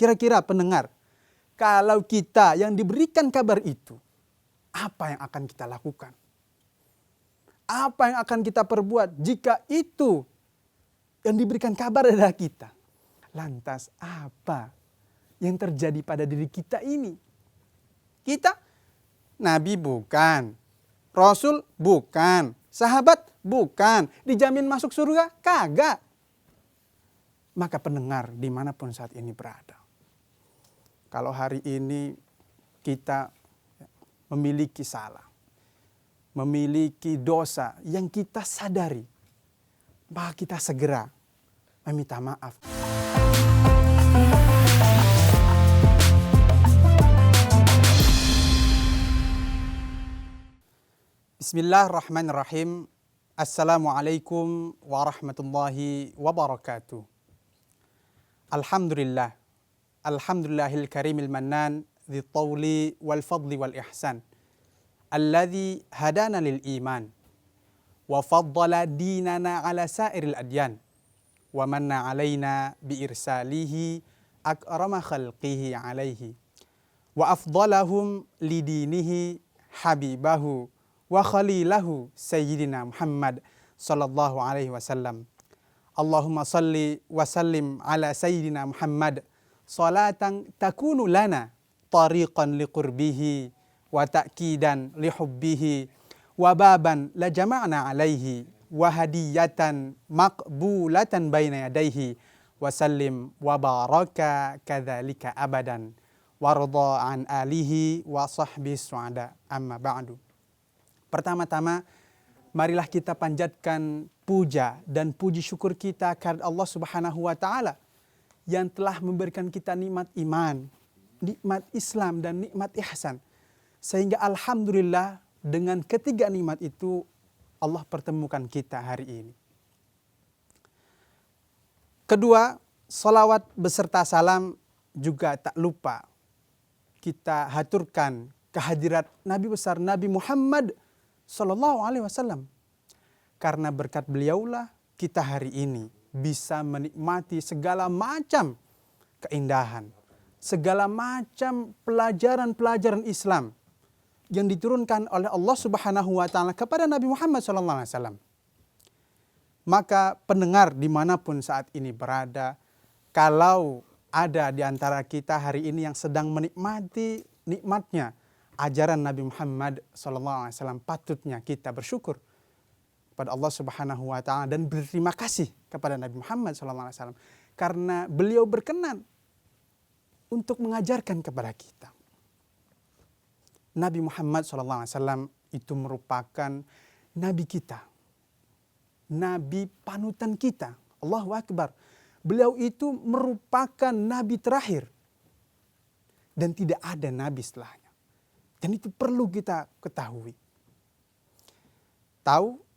Kira-kira pendengar, kalau kita yang diberikan kabar itu, apa yang akan kita lakukan? Apa yang akan kita perbuat jika itu yang diberikan kabar adalah kita? Lantas apa yang terjadi pada diri kita ini? Kita nabi bukan, rasul bukan, sahabat bukan, dijamin masuk surga kagak. Maka pendengar dimanapun saat ini berada, kalau hari ini kita memiliki salah, memiliki dosa yang kita sadari, maka kita segera meminta maaf. Bismillahirrahmanirrahim. Assalamualaikum warahmatullahi wabarakatuh. Alhamdulillah. Alhamdulillahil karimil mannan dhi tawli wal fadli wal ihsan. Alladhi hadana lil iman. Wa faddala dinana ala sairil adyan. Wa manna alaina bi irsalihi akrama khalqihi alaihi. Wa afdalahum lidinihi habibahu wa khalilahu sayyidina Muhammad sallallahu alaihi wasallam. Allahumma salli wa sallim ala sayyidina Muhammad salatan takunu lana tariqan liqurbihi wa ta'kidan lihubbihi wa baban la jama'na alaihi wa hadiyatan maqbulatan baina yadaihi wa sallim wa baraka kadzalika abadan warda an alihi wa sahbihi su'ada amma ba'du. Pertama-tama marilah kita panjatkan puja dan puji syukur kita kepada Allah Subhanahu wa taala yang telah memberikan kita nikmat iman, nikmat Islam dan nikmat ihsan. Sehingga alhamdulillah dengan ketiga nikmat itu Allah pertemukan kita hari ini. Kedua, salawat beserta salam juga tak lupa kita haturkan kehadirat Nabi besar Nabi Muhammad sallallahu alaihi wasallam. Karena berkat beliaulah kita hari ini bisa menikmati segala macam keindahan, segala macam pelajaran-pelajaran Islam yang diturunkan oleh Allah Subhanahu wa taala kepada Nabi Muhammad sallallahu alaihi wasallam. Maka pendengar dimanapun saat ini berada, kalau ada di antara kita hari ini yang sedang menikmati nikmatnya ajaran Nabi Muhammad sallallahu alaihi wasallam, patutnya kita bersyukur kepada Allah Subhanahu wa taala dan berterima kasih kepada Nabi Muhammad sallallahu alaihi wasallam karena beliau berkenan untuk mengajarkan kepada kita. Nabi Muhammad sallallahu alaihi wasallam itu merupakan nabi kita, nabi panutan kita. Allahu akbar. Beliau itu merupakan nabi terakhir dan tidak ada nabi setelahnya. Dan itu perlu kita ketahui. Tahu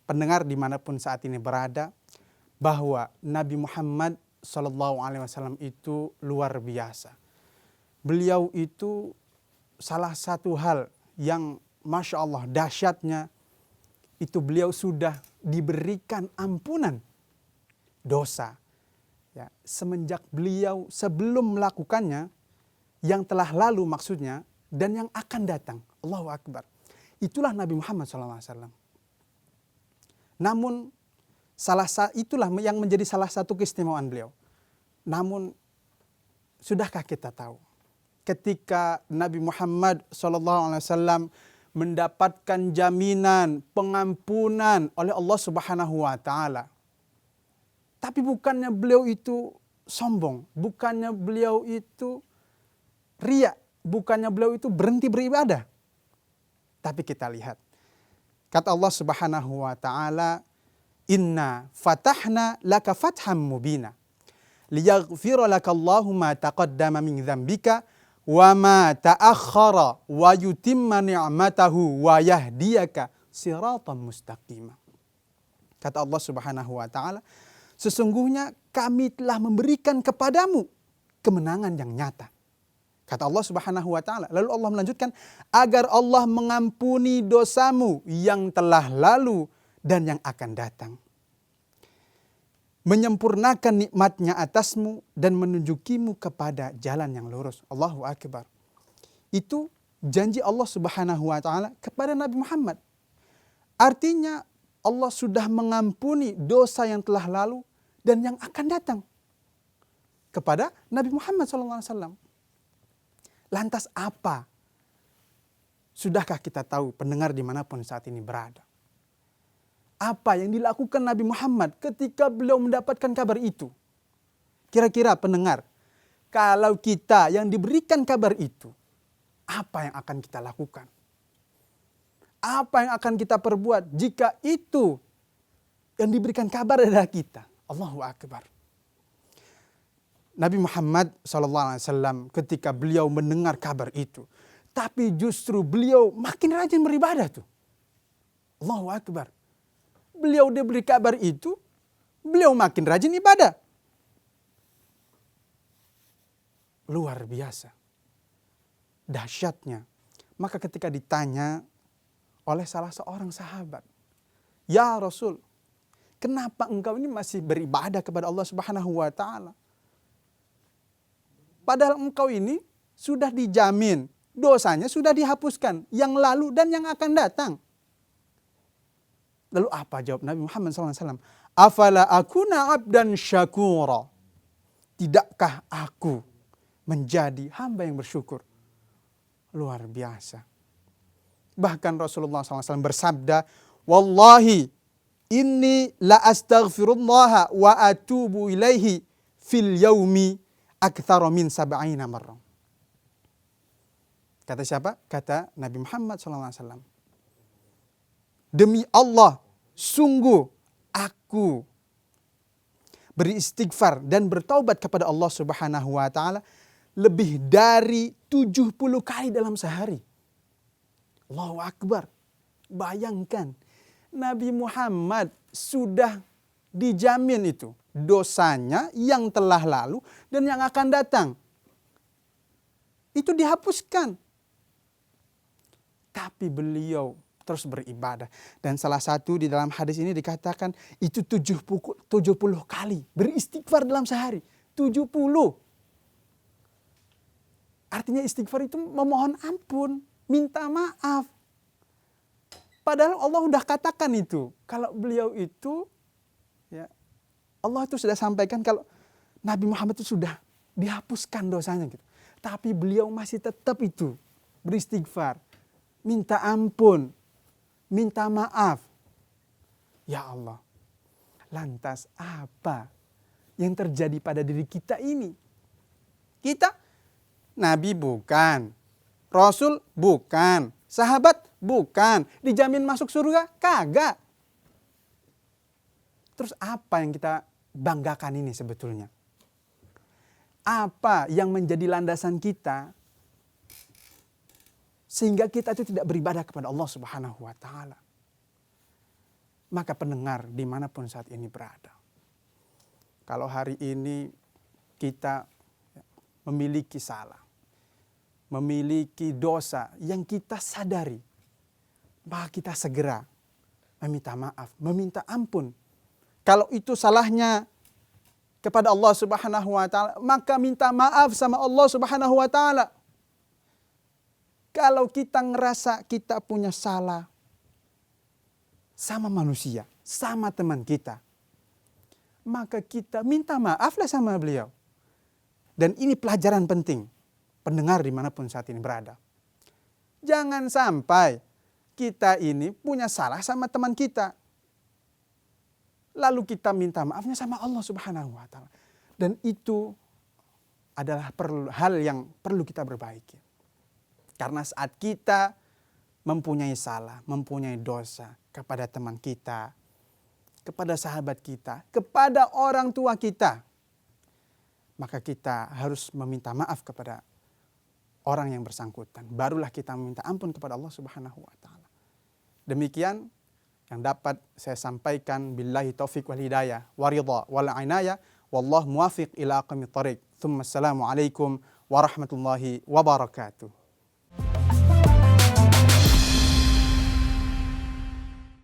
pendengar dimanapun saat ini berada, bahwa Nabi Muhammad sallallahu alaihi wasallam itu luar biasa. Beliau itu salah satu hal yang Masya Allah dahsyatnya, itu beliau sudah diberikan ampunan dosa. Ya, semenjak beliau sebelum melakukannya, yang telah lalu maksudnya, dan yang akan datang. Allahu Akbar. Itulah Nabi Muhammad sallallahu alaihi wasallam. Namun itulah yang menjadi salah satu keistimewaan beliau. Namun sudahkah kita tahu ketika Nabi Muhammad SAW mendapatkan jaminan pengampunan oleh Allah Subhanahu wa taala. Tapi bukannya beliau itu sombong, bukannya beliau itu riya, bukannya beliau itu berhenti beribadah. Tapi kita lihat kata Allah Subhanahu wa taala, "Inna fatahna laka fatham mubina liyaghfira lakallahu ma taqaddama min dzambika wa ma ta'akhkhara wa yutimma ni'matahu wa yahdiyaka siratan mustaqima." Kata Allah Subhanahu wa taala, sesungguhnya kami telah memberikan kepadamu kemenangan yang nyata. Kata Allah Subhanahu wa taala. Lalu Allah melanjutkan, agar Allah mengampuni dosamu yang telah lalu dan yang akan datang. menyempurnakan nikmatnya atasmu dan menunjukimu kepada jalan yang lurus. Allahu Akbar. Itu janji Allah Subhanahu wa taala kepada Nabi Muhammad. Artinya Allah sudah mengampuni dosa yang telah lalu dan yang akan datang kepada Nabi Muhammad SAW. Lantas apa? Sudahkah kita tahu pendengar dimanapun saat ini berada? Apa yang dilakukan Nabi Muhammad ketika beliau mendapatkan kabar itu? Kira-kira pendengar, kalau kita yang diberikan kabar itu, apa yang akan kita lakukan? Apa yang akan kita perbuat jika itu yang diberikan kabar adalah kita? Allahu Akbar. Nabi Muhammad SAW ketika beliau mendengar kabar itu, tapi justru beliau makin rajin beribadah tuh. Allahu Akbar. Beliau diberi kabar itu, beliau makin rajin ibadah. Luar biasa. Dahsyatnya. Maka ketika ditanya oleh salah seorang sahabat, "Ya Rasul, kenapa engkau ini masih beribadah kepada Allah Subhanahu wa taala? Padahal engkau ini sudah dijamin, dosanya sudah dihapuskan, yang lalu dan yang akan datang." Lalu apa jawab Nabi Muhammad SAW? "Afala akuna abdan syakura." Tidakkah aku menjadi hamba yang bersyukur? Luar biasa. Bahkan Rasulullah SAW bersabda, "Wallahi inni la astaghfirullah wa atubu ilaihi fil yaumi aktsara min sab'ina marrah." Kata siapa? Kata Nabi Muhammad SAW. "Demi Allah, sungguh aku beristighfar dan bertaubat kepada Allah Subhanahu wa taala lebih dari 70 kali dalam sehari." Allahu Akbar. Bayangkan, Nabi Muhammad sudah dijamin itu dosanya yang telah lalu dan yang akan datang. Itu dihapuskan. Tapi beliau terus beribadah. Dan salah satu di dalam hadis ini dikatakan itu 70 kali beristighfar dalam sehari. 70. Artinya istighfar itu memohon ampun, minta maaf. Padahal Allah sudah katakan itu. Kalau beliau itu, ya, Allah itu sudah sampaikan kalau Nabi Muhammad itu sudah dihapuskan dosanya gitu. Tapi beliau masih tetap itu beristighfar, minta ampun, minta maaf. Ya Allah, lantas apa yang terjadi pada diri kita ini? Kita Nabi bukan, Rasul bukan, sahabat bukan, dijamin masuk surga kagak. Terus apa yang kita banggakan ini sebetulnya? Apa yang menjadi landasan kita sehingga kita itu tidak beribadah kepada Allah Subhanahu wa taala? Maka pendengar dimanapun saat ini berada, kalau hari ini kita memiliki salah, memiliki dosa yang kita sadari, maka kita segera meminta maaf, meminta ampun. Kalau itu salahnya kepada Allah Subhanahu wa taala, maka minta maaf sama Allah Subhanahu wa taala. Kalau kita ngerasa kita punya salah sama manusia, sama teman kita, maka kita minta maaflah sama beliau. Dan ini pelajaran penting, pendengar dimanapun saat ini berada. Jangan sampai kita ini punya salah sama teman kita, lalu kita minta maafnya sama Allah Subhanahu wa taala. Dan itu adalah hal yang perlu kita perbaiki. Karena saat kita mempunyai salah, mempunyai dosa kepada teman kita, kepada sahabat kita, kepada orang tua kita, maka kita harus meminta maaf kepada orang yang bersangkutan. Barulah kita meminta ampun kepada Allah Subhanahu wa taala. Demikian yang dapat saya sampaikan. Billahi taufiq wal hidayah wa ridha wal inayah wallahu muwafiq ila aqwamit thoriq. Assalamualaikum warahmatullahi wabarakatuh.